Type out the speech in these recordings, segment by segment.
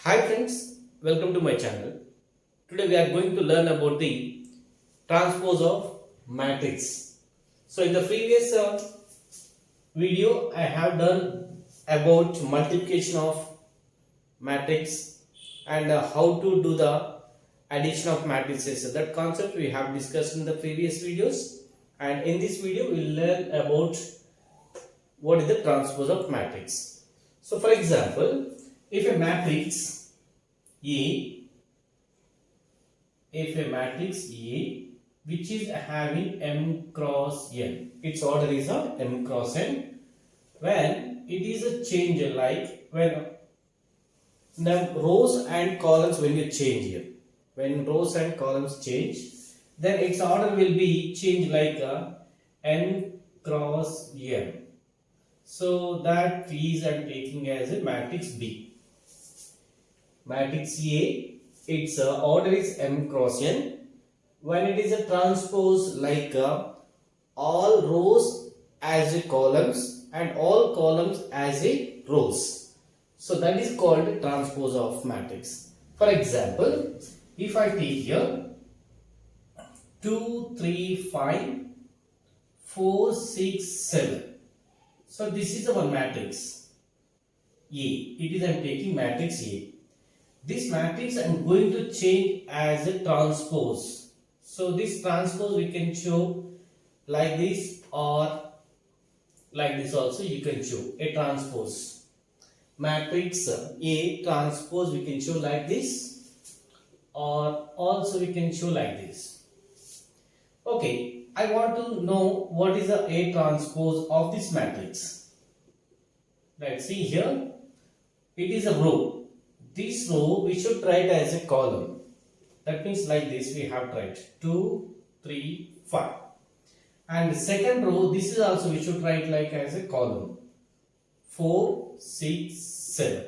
Hi friends, welcome to my channel. Today we are going to learn about the transpose of matrix. So in the previous video I have done about multiplication of matrix and how to do the addition of matrices. So that concept we have discussed in the previous videos, and in this video we will learn about what is the transpose of matrix. So for example, if a matrix A, which is having m cross n, its order is m cross n, when it is a change, like when the rows and columns, when you change here, when rows and columns change, then its order will be changed like n cross n. So that is I am taking as a matrix B. Matrix A, its order is m cross n. When it is a transpose, like all rows as a columns and all columns as a rows. So that is called transpose of matrix. For example, if I take here 2, 3, 5, 4, 6, 7. So this is our matrix A. It is I am taking matrix A. This matrix I am going to change as a transpose. So this transpose we can show like this or like this also you can show a transpose. Matrix A transpose we can show like this or also we can show like this. Okay, I want to know what is the A transpose of this matrix. Let's see here. It is a row. This row we should write as a column. That means like this we have to write 2, 3, 5. And the second row, this is also we should write like as a column 4, 6, 7.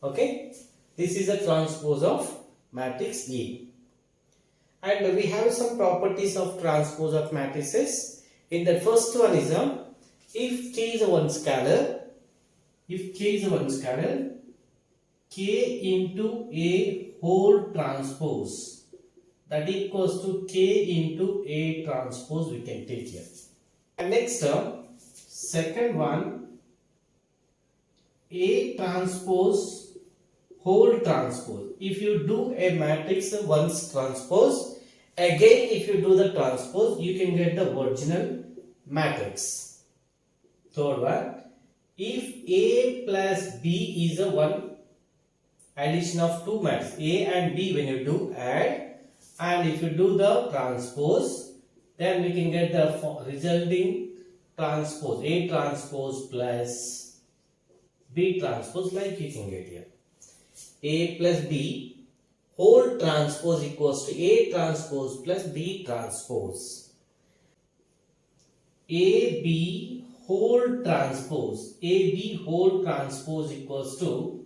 Okay, this is a transpose of matrix A. And we have some properties of transpose of matrices. In the first one is if K is a one scalar, K into A whole transpose, that equals to K into A transpose we can take here. And next term, second one, A transpose whole transpose. If you do a matrix once transpose, again if you do the transpose, you can get the original matrix. Third one, if A plus B is a one addition of two matrices, A and B, when you do add, and if you do the transpose, then we can get the resulting transpose, A transpose plus B transpose, like you can get here. A plus B whole transpose equals to A transpose plus B transpose. AB whole transpose equals to,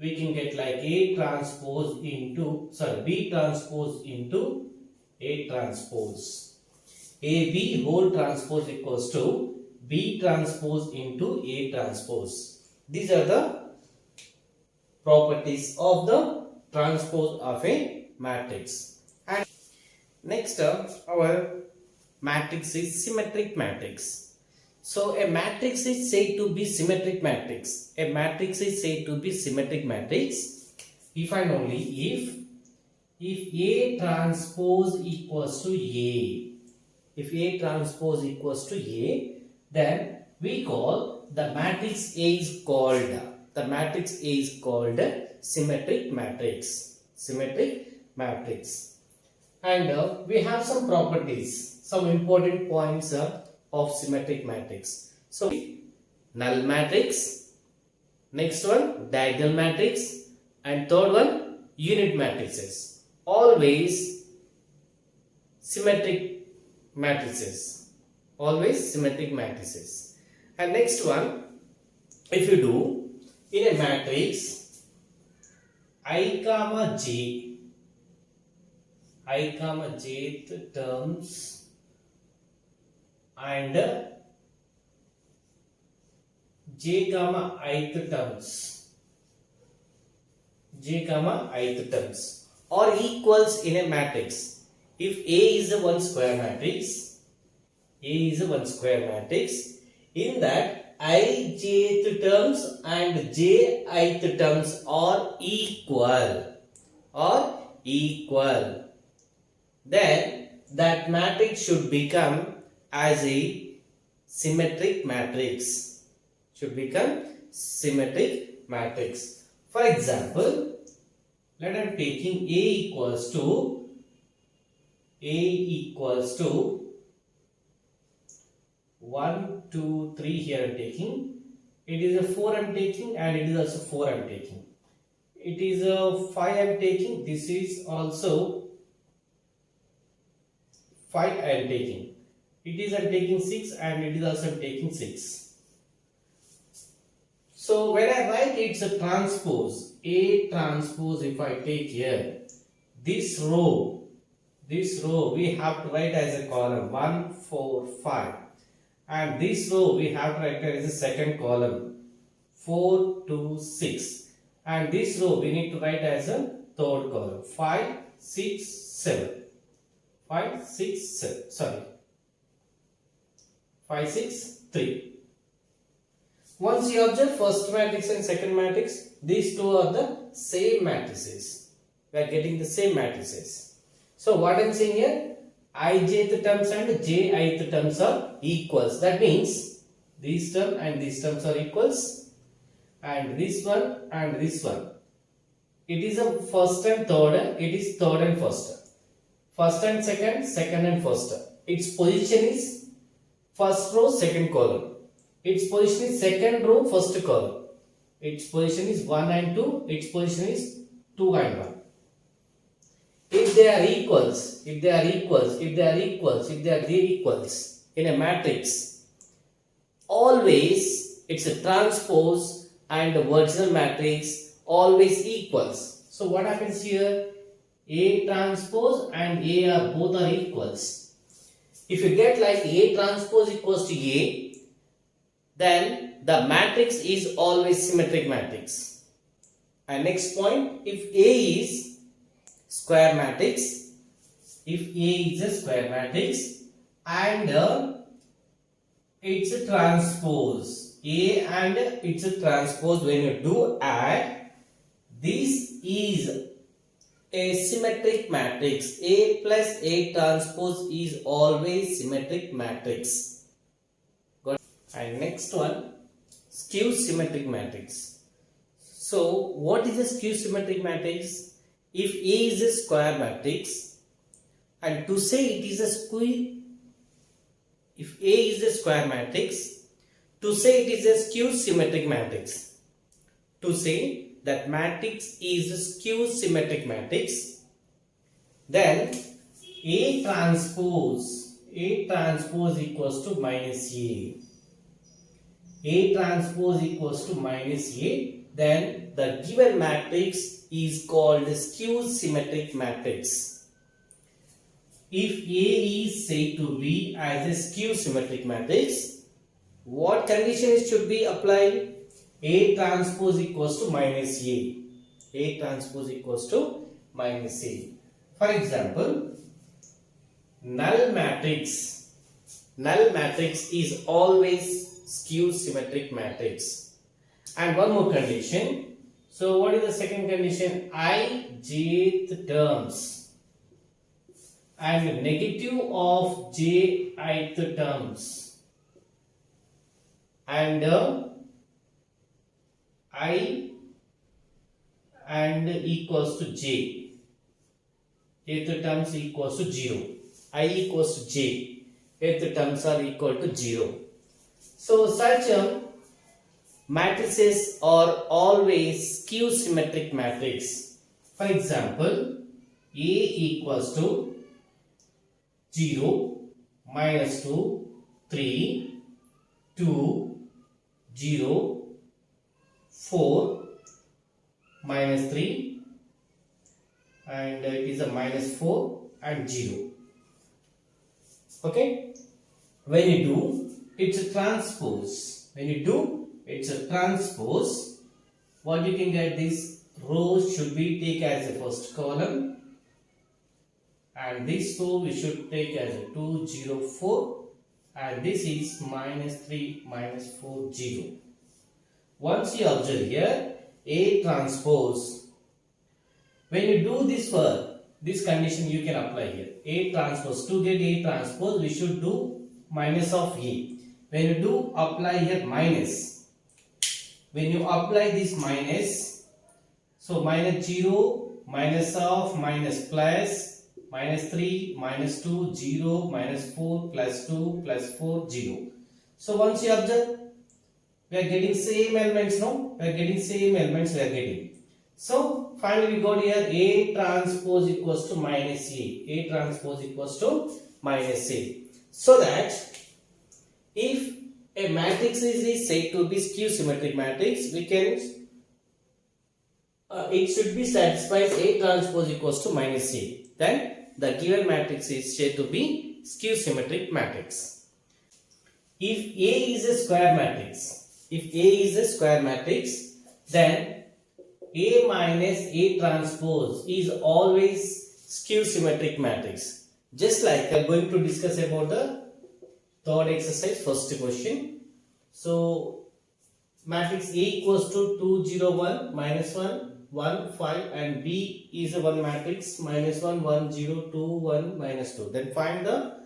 we can get like A transpose into, B transpose into A transpose. AB whole transpose equals to B transpose into A transpose. These are the properties of the transpose of a matrix. And next our matrix is symmetric matrix. So a matrix is said to be symmetric matrix. A matrix is said to be symmetric matrix if and only if A transpose equals to A. If A transpose equals to A, then we call the matrix A is called symmetric matrix. Symmetric matrix. And we have some properties, some important points of symmetric matrix. So null matrix, next one diagonal matrix, and third one unit matrices. Always symmetric matrices. Always symmetric matrices. And next one, if you do in a matrix I comma jth terms and j comma ith terms, j comma ith terms or equals in a matrix. If A is a one square matrix, A is a one square matrix, in that I jth terms and j ith terms are equal, then that matrix should become as a symmetric matrix. For example, let us taking A equals to 1, 2, 3 here I am taking. It is a 4 I am taking and it is also 4 I am taking. It is a 5 I am taking. This is also 5 I am taking. It is I am taking 6 and it is also I am taking 6. So when I write it's a transpose, A transpose, if I take here, this row we have to write as a column 1, 4, 5. And this row we have to write as a second column 4, 2, 6. And this row we need to write as a third column 5, 6, 7. 5, 6, 7. Sorry. 5, 6, 3. Once you observe first matrix and second matrix, these two are the same matrices. We are getting the same matrices. So what I am saying here, ijth terms and jith terms are equals. That means these term and these terms are equals, and this one and this one. It is a first and third. It is third and first. First and second, second and first. Its position is first row, second column. Its position is second row, first column. Its position is 1 and 2. Its position is 2 and 1. If they are equals in a matrix, always it's a transpose and the original matrix always equals. So what happens here? A transpose and A are both are equals. If you get like A transpose equals to A, then the matrix is always symmetric matrix. And next point, if A is square matrix, and it's a transpose, A and it's a transpose, when you do add, this is a symmetric matrix. A plus A transpose is always symmetric matrix. And next one, skew symmetric matrix. So what is a skew symmetric matrix? If A is a square matrix, and to say it is a skew, if A is a square matrix, to say it is a skew symmetric matrix, to say that matrix is a skew symmetric matrix, then A transpose equals to minus A. A transpose equals to minus A, then the given matrix is called skew symmetric matrix. If A is said to be as a skew symmetric matrix, what conditions should be applied? A transpose equals to minus A. A transpose equals to minus A. For example, null matrix is always skew symmetric matrix. And one more condition. So what is the second condition? ijth terms and negative of jith terms and I and equals to j. Ith terms equals to 0. I equals to j. Ith terms are equal to 0. So such matrices are always skew symmetric matrix. For example, A equals to 0, minus 2, 3, 2, 0, 4, minus 3, and it is a minus 4 and 0. Okay, when you do, it's a transpose. When you do, it's a transpose. What you can get this rows should be take as the first column, and this row we should take as a 2 0 4, and this is minus 3 minus 4 0. Once you observe here A transpose, when you do this for this condition you can apply here. A transpose, to get A transpose we should do minus of A. When you do apply here minus, when you apply this minus, so minus 0, minus of, minus plus, minus 3, minus 2, 0, minus 4, plus 2, plus 4, 0. So once you observe, we are getting same elements, no? We are getting same elements we are getting. So finally we got here A transpose equals to minus A. A transpose equals to minus A. So that if a matrix is said to be skew symmetric matrix, we can it should be satisfies A transpose equals to minus A. Then the given matrix is said to be skew symmetric matrix. If A is a square matrix, then A minus A transpose is always skew symmetric matrix. Just like I am going to discuss about the third exercise, first question. So matrix A equals to 2 0 1 minus 1 1 5, and B is a one matrix minus 1 1 0 2 1 minus 2. Then find the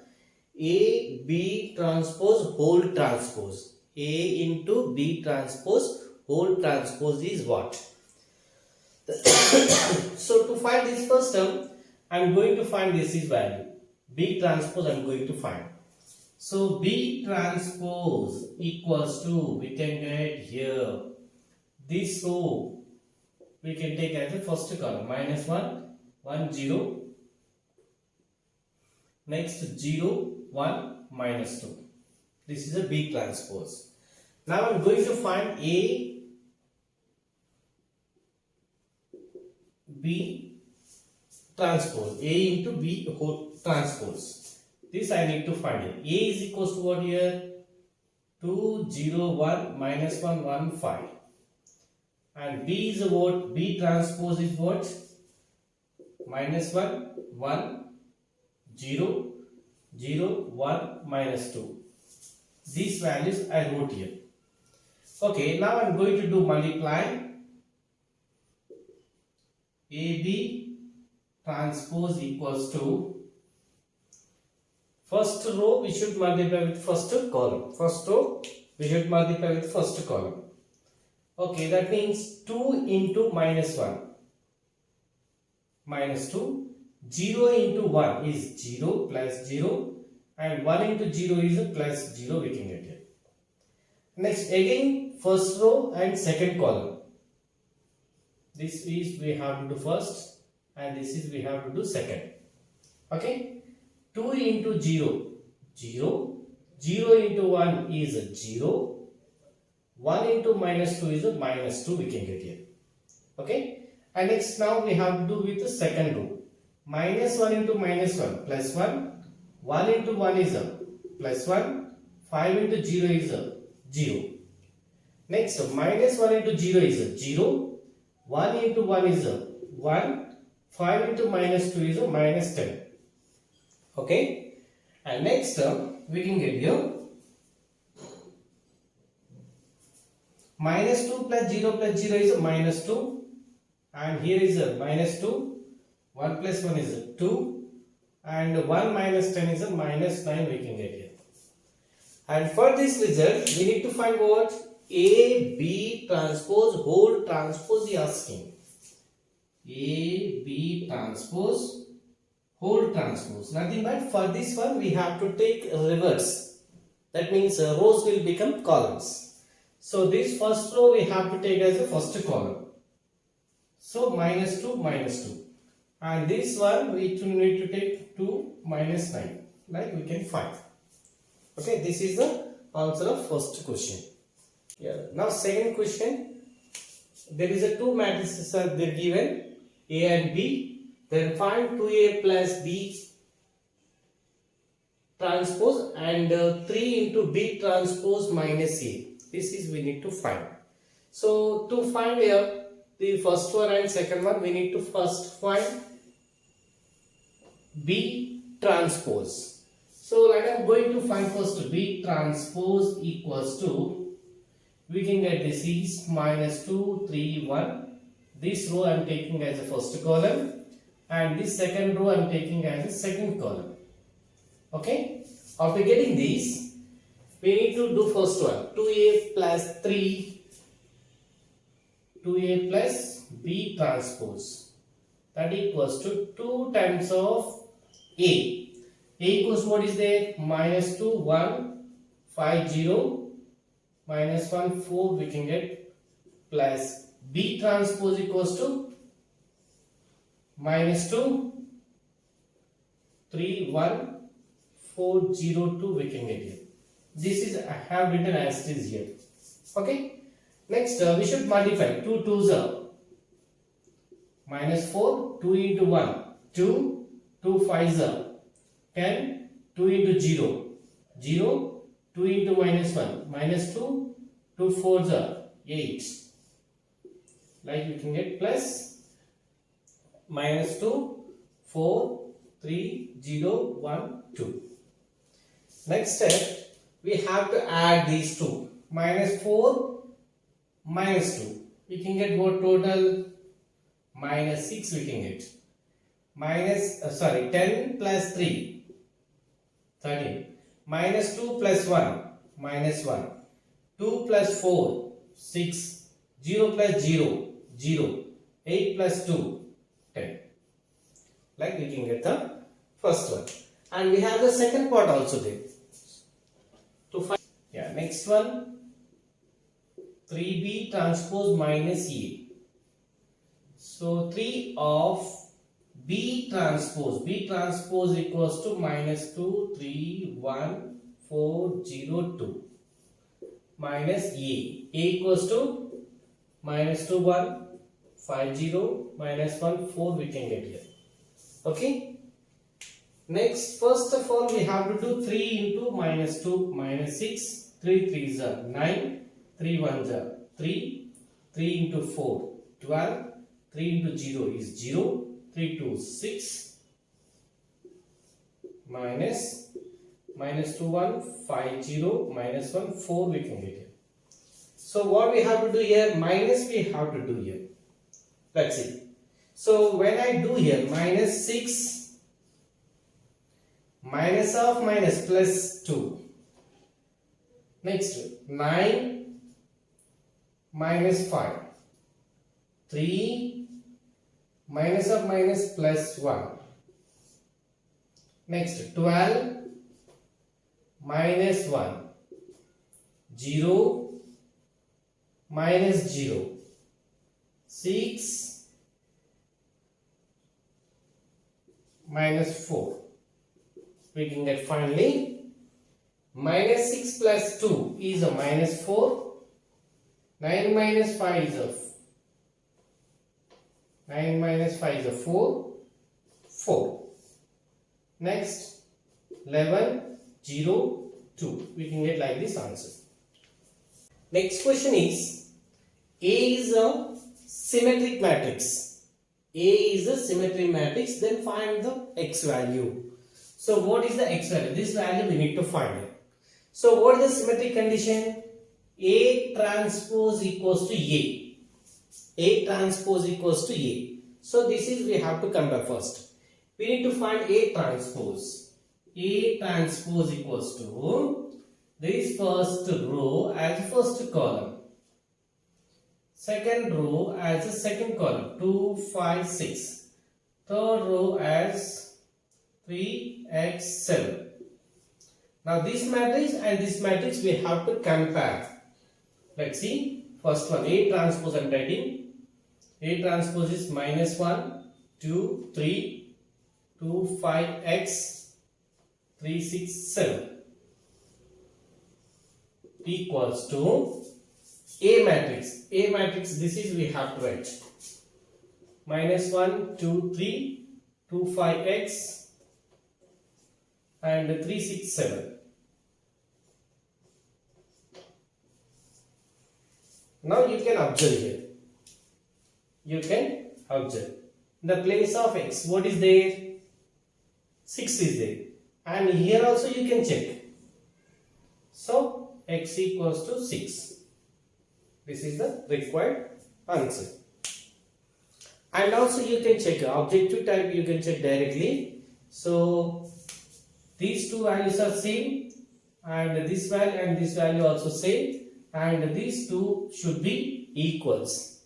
A B transpose whole transpose. A into B transpose whole transpose is what? So to find this first term, I am going to find this is value. B transpose I am going to find. So B transpose equals to, we can get here this row we can take as the first column, minus 1 1 0, next 0 1 minus 2. This is a B transpose. Now I am going to find A B transpose, A into B whole transpose. This I need to find it. A is equals to what here? 2 0 1 minus 1 1 5, and B is what? B transpose is what? Minus 1 1 0 0 1 minus 2. These values I wrote here. Okay, now I am going to do multiply. AB transpose equals to, first row we should multiply with first column. First row we should multiply with first column. Okay, that means 2 into minus 1 minus 2, 0 into 1 is 0 plus 0, and 1 into 0 is a plus 0 we can get here. Next again first row and second column. This is we have to do first, and this is we have to do second. Okay, 2 into 0 0, 0 into 1 is a 0, 1 into minus 2 is a minus 2 we can get here. Okay, and next now we have to do with the second row. Minus 1 into minus 1 plus 1, 1 into 1 is a plus 1, 5 into 0 is a 0. Next minus 1 into 0 is a 0, 1 into 1 is a 1, 5 into minus 2 is a minus 10. Okay, and next we can get here minus 2 plus 0 is a minus 2, and here is a minus 2, 1 plus 1 is a 2, and 1 minus 10 is a minus 9 we can get here. And for this result we need to find what? A B transpose whole transpose is asking. A B transpose whole transpose, nothing but for this one we have to take reverse. That means rows will become columns. So this first row we have to take as a first column. So minus 2 minus 2, and this one we need to take 2 minus 9, like we can find. Okay, this is the answer of first question. Yeah. Now second question, there is a two matrices are there given, A and B. Then find 2A plus B transpose and 3 into B transpose minus A. This is we need to find. So to find here the first one and second one, we need to first find B transpose. So like I'm going to find first B transpose equals to, we can get this is minus 2, 3, 1. This row I am taking as a first column and this second row I am taking as a second column. Okay. After getting these, we need to do first one. 2A plus 3, 2A plus B transpose. That equals to 2 times of A. A equals what is there? Minus 2, 1, 5, 0, minus 1, 4 we can get, plus B transpose equals to minus 2, 3, 1, 4, 0, 2 we can get here. This is I have written as it is here. Okay. Next we should multiply. 2 2s are minus 4, 2 into 1, 2, 2 5s are 10, 2 into 0, 0, 2 into minus 1, minus 2, 2 4s are 8. Like we can get plus minus 2, 4, 3, 0, 1, 2. Next step, we have to add these two. Minus 4, minus 2. We can get what total? Minus 6 we can get. Minus, 10 plus 3, 13. Minus 2 plus 1, minus 1. 2 plus 4, 6. 0 plus 0, 0. 8 plus 2, 10. Like we can get the first one. And we have the second part also there. To find, yeah, next one, 3B transpose minus A. So 3 of B transpose equals to minus 2, 3, 1, 4, 0, 2. Minus A equals to minus 2, 1, 5, 0, minus 1, 4 we can get here. Okay. Next, first of all, we have to do 3 into minus 2, minus 6. 3 3s are 9. 3 1s are 3. 3 into 4, 12. 3 into 0 is 0. 3 2 6. Minus 2 1, 5 0, minus 1, 4 we can get here. So what we have to do here? Minus we have to do here. Let's see. So when I do here, minus 6. Minus of minus plus 2. Next 9 minus 5. 3 minus of minus plus 1. Next 12 minus 1. 0 minus 0. 6 minus 4. We can get finally minus 6 plus 2 is a minus 4. 9 minus 5 is a 9 minus 5 is a 4. 4. Next 11, 0, 2. We can get like this answer. Next question is, A is a symmetric matrix. A is a symmetric matrix. Then find the x value. So what is the x value? This value we need to find it. So what is the symmetric condition? A transpose equals to A. A transpose equals to A. So this is we have to compare first. We need to find A transpose. A transpose equals to this first row as first column. Second row as a second column. 2, 5, 6. Third row as 3x7. Now this matrix and this matrix we have to compare. Let's see. First one, A transpose I am writing. A transpose is minus 1, 2, 3, 2, 5x, 3, 6, 7 equals to A matrix. A matrix, this is we have to write. Minus 1, 2, 3, 2, 5x, and 3, 6, 7. Now you can observe here. you can observe. In the place of x, what is there? 6 is there. And here also you can check. So, x equals to 6. This is the required answer. And also you can check objective type, you can check directly. So, these two values are same, and this value also same, and these two should be equals.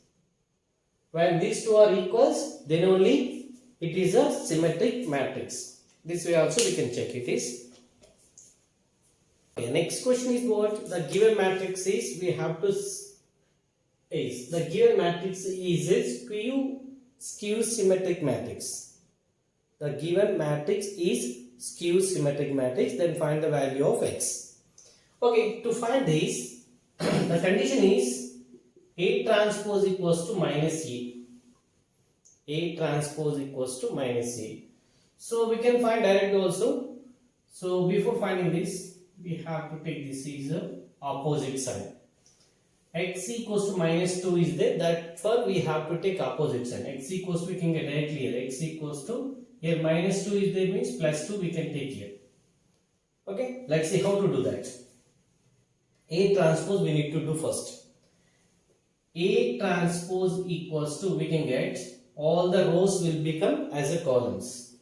When these two are equals, then only it is a symmetric matrix. This way also we can check it is. Okay, next question is what the given matrix is. We have to is the given matrix is a skew symmetric matrix. The given matrix is skew symmetric matrix. Then find the value of x. Okay, to find this, the condition is A transpose equals to minus A. A transpose equals to minus A. So we can find directly also. So before finding this, we have to take this is a opposite sign. X equals to minus 2 is there. That for we have to take opposite sign. X equals to, we can get directly here. X equals to, here minus 2 is there, means plus 2 we can take here. Okay, let's see how to do that. A transpose we need to do first. A transpose equals to, we can get all the rows will become as a columns.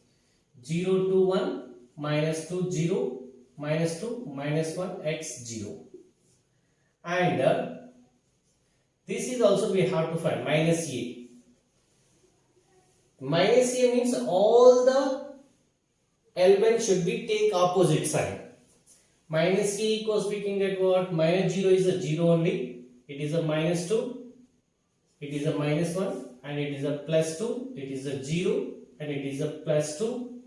0 to 1, minus 2, 0, minus 2, minus 1, x 0. And this is also we have to find minus A. Minus A means all the elements should be take opposite sign. Minus A equals, we can get what? Minus 0 is a 0 only. It is a minus 2. It is a minus 1. And it is a plus 2. It is a 0. And it is a plus 2.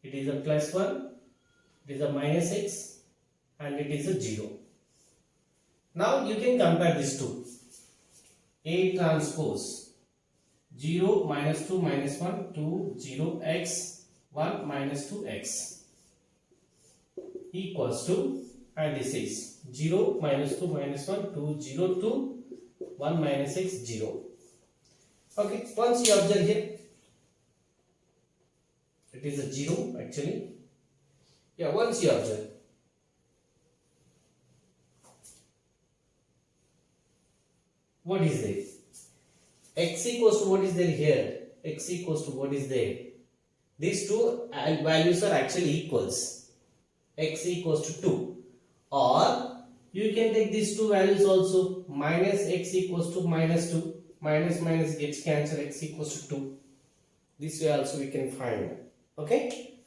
It is a plus 1. It is a minus x. And it is a 0. Now you can compare these two. A transpose 0 minus 2 minus 1 2 0 x 1 minus 2 x equals to, and this is 0 minus 2 minus 1 2 0 2 1 minus x 0. Okay, once you observe here, it is a 0 actually. Yeah, once you observe, what is there? X equals to what is there here? X equals to what is there? These two values are actually equals. X equals to 2. Or you can take these two values also. Minus x equals to minus 2. Minus minus gets cancelled. X equals to 2. This way also we can find. Okay.